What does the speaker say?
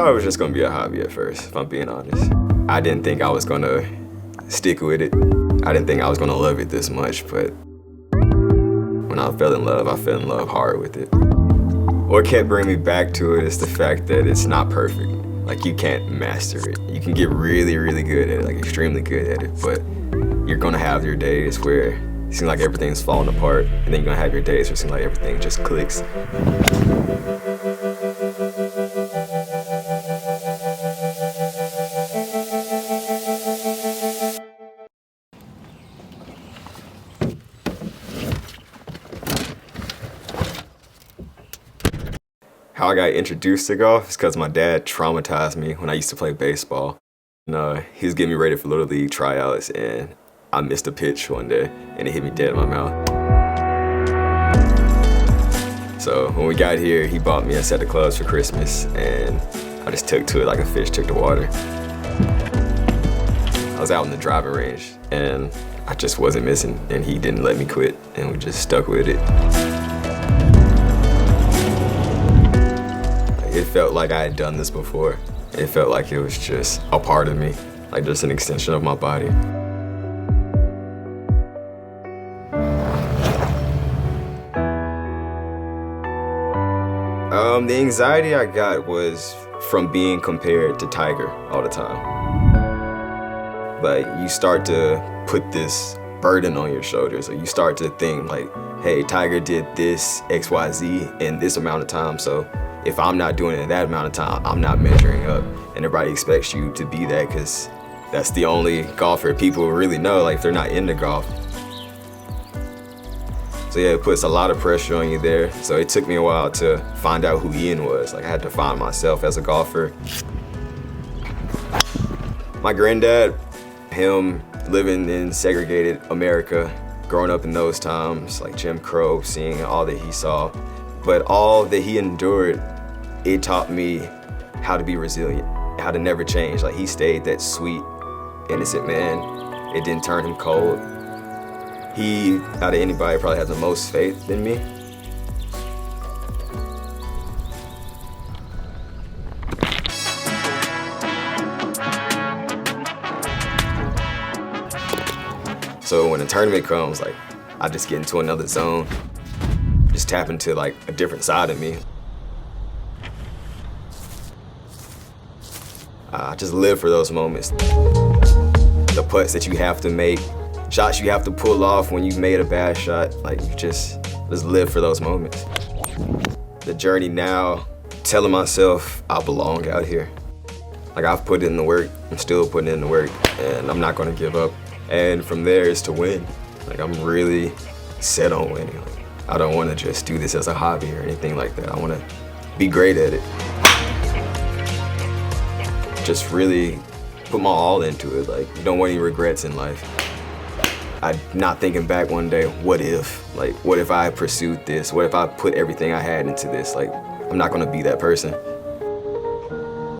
I was just gonna be a hobby at first, if I'm being honest. I didn't think I was gonna stick with it. I didn't think I was gonna love it this much, but when I fell in love hard with it. What kept bringing me back to it is the fact that it's not perfect. Like, you can't master it. You can get really, really good at it, like extremely good at it, but you're gonna have your days where it seems like everything's falling apart, and then you're gonna have your days where it seems like everything just clicks. How I got introduced to golf is because my dad traumatized me when I used to play baseball. And, he was getting me ready for Little League tryouts, and I missed a pitch one day, and it hit me dead in my mouth. So when we got here, he bought me a set of clubs for Christmas, and I just took to it like a fish took to water. I was out in the driving range, and I just wasn't missing, and he didn't let me quit, and we just stuck with it. It felt like I had done this before. It felt like it was just a part of me, like just an extension of my body. The anxiety I got was from being compared to Tiger all the time. Like, you start to put this burden on your shoulders, or you start to think like, hey, Tiger did this XYZ in this amount of time, so if I'm not doing it in that amount of time, I'm not measuring up. And everybody expects you to be that because that's the only golfer people really know, like, if they're not into golf. So yeah, it puts a lot of pressure on you there. So it took me a while to find out who Ian was. Like, I had to find myself as a golfer. My granddad, him living in segregated America, growing up in those times, like Jim Crow, seeing all that he saw, but all that he endured, it taught me how to be resilient, how to never change. Like, he stayed that sweet, innocent man. It didn't turn him cold. He, out of anybody, probably has the most faith in me. So when the tournament comes, like, I just get into another zone, just tap into like a different side of me. I just live for those moments. The putts that you have to make, shots you have to pull off when you've made a bad shot, like, you just live for those moments. The journey now, telling myself I belong out here. Like, I've put in the work, I'm still putting in the work, and I'm not gonna give up. And from there is to win. Like, I'm really set on winning. Like, I don't wanna just do this as a hobby or anything like that. I wanna be great at it. Just really put my all into it. Like, you don't want any regrets in life. I'm not thinking back one day, what if? Like, what if I pursued this? What if I put everything I had into this? Like, I'm not gonna be that person.